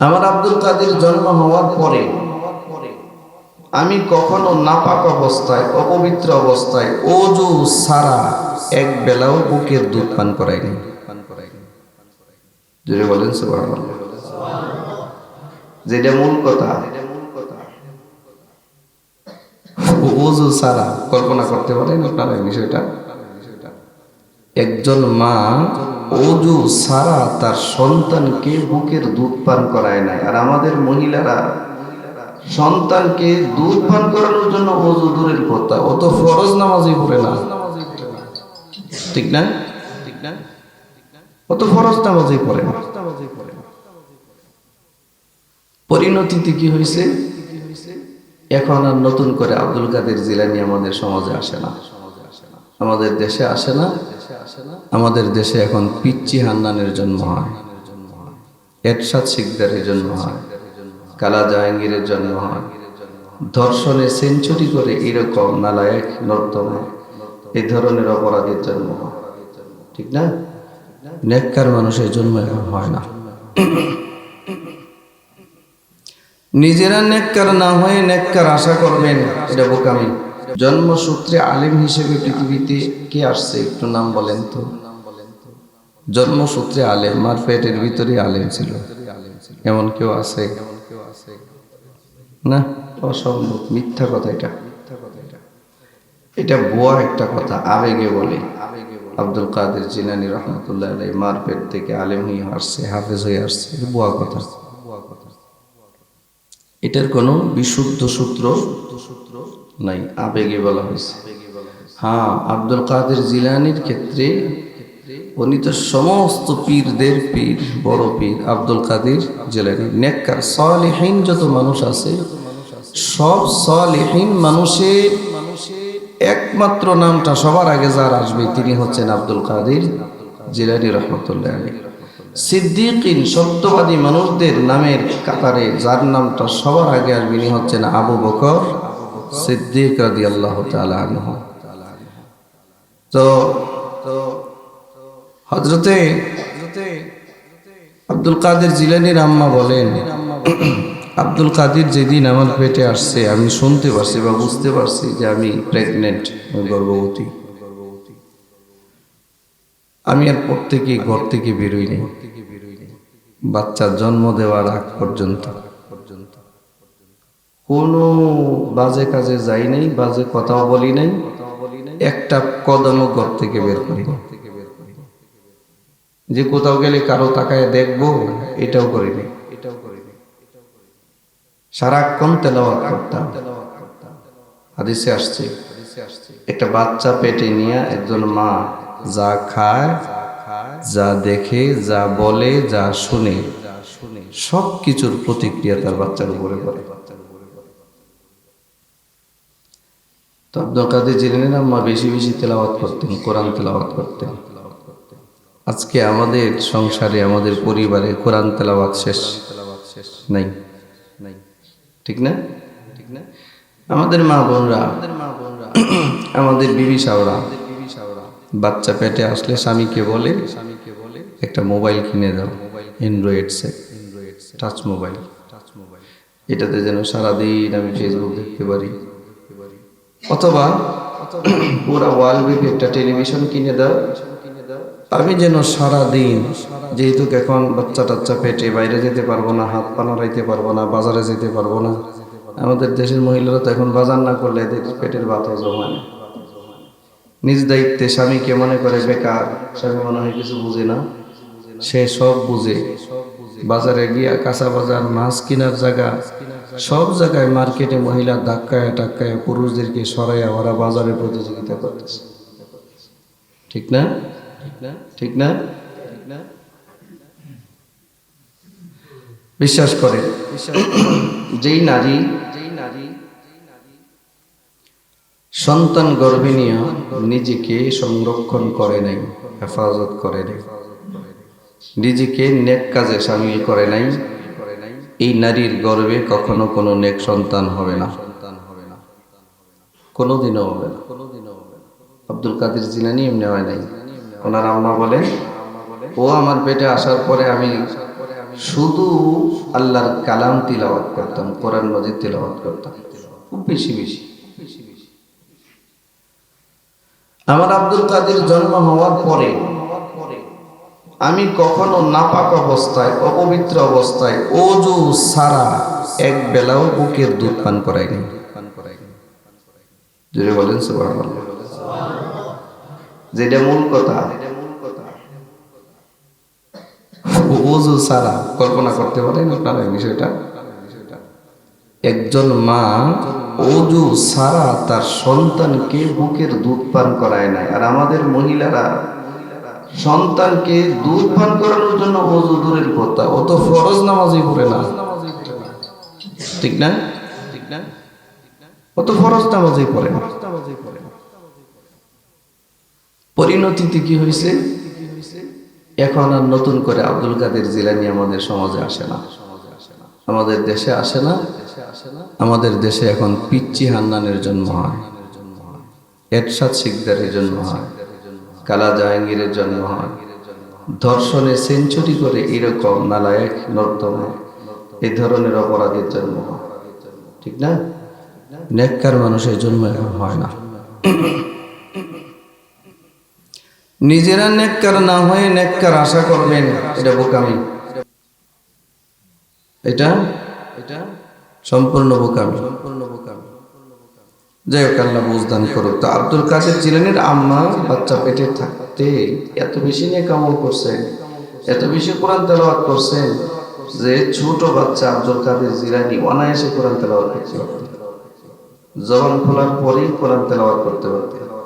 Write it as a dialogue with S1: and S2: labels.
S1: আমার আব্দুল কাদের জন্ম হওয়ার পরে আমি কখনো নাপাক অবস্থায়, অপবিত্র অবস্থায় ওযু ছাড়া এক বেলাও বুকের দুধ পান করাইনি। জোরে বলেন সুবহানাল্লাহ। যেটা মূল কথা, ওযু ছাড়া কল্পনা করতে পারেন আপনারা এই বিষয়টা? একজন মা ওযু ছাড়া তার সন্তানকে বুকের দুধ পান করায় নাই। আর আমাদের মহিলারা সন্তানকে দুধ পান করানোর জন্য ওযু দূরের কথা, ও তো ফরজ নামাজই পড়ে না, ঠিক না? ও তো ফরজ নামাজই পড়ে না। পরিণতিতে কি হয়েছে? এখন আর নতুন করে আব্দুল কাদের জিলানী আমাদের সমাজে আসে না, আমাদের দেশে আসে না। আমাদের দেশে এখন পিচ্চি হান্নানের জন্ম হয়, এরশাদ শিকদারের জন্ম হয়, কালা জাহাঙ্গীরের জন্ম হয়, ধর্ষণে সেঞ্চুরি করে এরকম নালায়েক নর্দমা এই ধরনের অপরাধের জন্ম হয়, ঠিক না? নেককার মানুষের জন্ম এখন হয় না। নিজেরা নেককার না হয়ে নেককার আশা করবেন, এটা বোকামি। জন্মসূত্রে আলেম হিসেবে পৃথিবীতে কে আসছে একটু নাম বলেন তো? জন্মসূত্রে আলেম, আর পেটের ভিতরে আলেম ছিল, এমন কেউ আছে? না, অসম্ভব, মিথ্যা কথা। এটা ভুয়া একটা কথা, আবেগে বলে। আব্দুল কাদের জিলানী রহমতুল্লাহ আলাইহি মার পেট থেকে আলেম হয়ে আসছে, হাফেজ হয়ে আসছে, এটা ভুয়া কথা। এটার কোনো বিশুদ্ধ সূত্র নাই, আবেগে বলা হয়েছে। হ্যাঁ, আব্দুল কাদের জিলানীর ক্ষেত্রে উনি তো সমস্ত পীরদের পীর, বড় পীর আব্দুল কাদের জিলানী। নেককার সালেহীন যত মানুষ আছে, সব সালেহীন মানুষের একমাত্র নামটা সবার আগে যার আসবে তিনি হচ্ছেন আব্দুল কাদের জিলানী রাহমাতুল্লাহ আলাইহি। সিদ্দিকিন, সত্যবাদী মানুষদের নামের কাতারে যার নামটা সবার আগে আসবে তিনি হচ্ছেন আবু বকর সিদ্দিক রাদিয়াল্লাহু তাআলা আনহু। তো হযরতে আব্দুল কাদের জিলানীর আম্মা বলেন, আব্দুল কাদের যেদিন আমার পেটে আসছে আমি শুনতে পারছি বা বুঝতে পারছি যে আমি প্রেগনেন্ট, গর্ভবতী। আমি আর প্রত্যেকেই ঘর থেকে বেরোই নাই বাচ্চার জন্ম দেওয়ার আগ পর্যন্ত। কোনো বাজে কাজে যাই নাই, বাজে কথাও বলি নাই, একটা কদমও ঘর থেকে বের করি না। যে কোথাও গেলে কারো তাকায় দেখবো এটাও করিনি। সারাক্ষণ তেলাওয়াত করতাম। হাদিসে আসছে একটা বাচ্চা পেটে নিয়ে একজন মা যা খায়, যা দেখে, যা বলে, যা শুনে, সব কিছুর প্রতিক্রিয়া তার বাচ্চার উপরে পড়ে। তো আব্দুল কাদের জিলানীর আম্মা বেশি বেশি তেলাওয়াত করতেন, কোরআন তেলাওয়াত করতেন। আজকে আমাদের সংসারে, আমাদের পরিবারে কোরআন তেলাওয়াত শেষ নাই, ঠিক না? আমাদের মা বোনরা, আমাদের বিবি শাওরা বাচ্চা পেটে আসলে স্বামীকে বলে একটা মোবাইল কিনে দাও, অ্যান্ড্রয়েড সেট, টাচ মোবাইল, এটাতে যেন সারাদিন আমি ফেসবুক দেখতে পারি। অথবা পুরা ওয়াল ব্যাপী একটা টেলিভিশন কিনে দাও, আমি যেন সারাদিন, যেহেতু এখন বাচ্চা টাচ্চা পেটে, বাইরে যেতে পারবো না, হাত পা নাড়াইতে পারবো না, বাজারে যেতে পারবো না। আমাদের দেশের মহিলারা তো এখন বাজার না করলে এদের পেটের ভাত হজম হয় না। নিজ দায়িত্বে স্বামীকে মনে করে বেকার, স্বামী মনে হয় কিছু বুঝে না, সে সব বুঝে। বাজারে গিয়া কাঁচা বাজার, মাছ কেনার জায়গা, সব জায়গায় মার্কেটে মহিলা ধাক্কায় টাক্কায় পুরুষদেরকে সরাইয়া ওরা বাজারে প্রতিযোগিতা করতেছে, ঠিক না? ঠিক না? বিশ্বাস করে যেই নারী সন্তান গর্ভে নিয়ে নিজেকে সংরক্ষণ করে নাই, হেফাজত করে নাই, নিজেকে নেক কাজে শামিল করে নাই, এই নারীর গর্ভে কখনো কোনো নেক সন্তান হবে না, কোনোদিনও হবে না। আব্দুল কাদের জিলানী এমনি হয় নাই। ওনার আম্মা বলেন, ও আমার পেটে আসার পরে আমি শুধু আল্লাহর কালাম তিলাওয়াত করতাম, কোরআন মাজিদ তিলাওয়াত করতাম খুব বেশি বেশি। আমার আব্দুল কাদের জন্ম হওয়ার পরে আমি কখনো নাপাক অবস্থায়, অপবিত্র অবস্থায় ওযু ছাড়া এক বেলাও বুকের দুধ পান করাইনি। জোরে বলেন সুবহানাল্লাহ। যেটা মূল কথা, ওযু ছাড়া, কল্পনা করতে পারেন আপনারা এই বিষয়টা? একজন মা ওযু ছাড়া তার সন্তানকে বুকের দুধ পান করায় নাই। আর আমাদের মহিলারা সন্তানকে দুধ পান করানোর জন্য ওযু দূরের কথা, ও তো ফরজ নামাজই পড়ে না, ঠিক না? ও তো ফরজ নামাজই পড়ে না। পরিণতিতে কি হয়েছে? এখন আর নতুন করে আব্দুল কাদের জিলানী আমাদের সমাজে আসে না, আমাদের দেশে আসে না। আমাদের দেশে এখন পিচ্চি হান্নানের জন্ম হয়, এরশাদ শিকদারের জন্ম হয়, কালা জাহাঙ্গীরের জন্ম হয়, ধর্ষণে সেঞ্চুরি করে এরকম নালায়েক নর্দমা এই ধরনের অপরাধের জন্ম হয়, ঠিক না? নেককার মানুষের জন্ম এখন হয় না। নিজেরা নেককার না হয়ে নেককার আশা করবেন, এটা বোকামি, এটা সম্পূর্ণ বোকামি। যাই হোক, আল্লাহ বুঝদান করুক। তো আব্দুল কাদের জিলানীর আম্মা বাচ্চা পেটে থাকতে এত বেশি নেক আমল করছেন, এত বেশি কোরআন তেলাওয়াত করছেন যে ছোট বাচ্চা আব্দুল কাদের জিলানী অনায়াসে কোরআন তেলাওয়াত করতে পারতেন, জবান খোলার পরেই কোরআন তেলাওয়াত করতে পারতেন।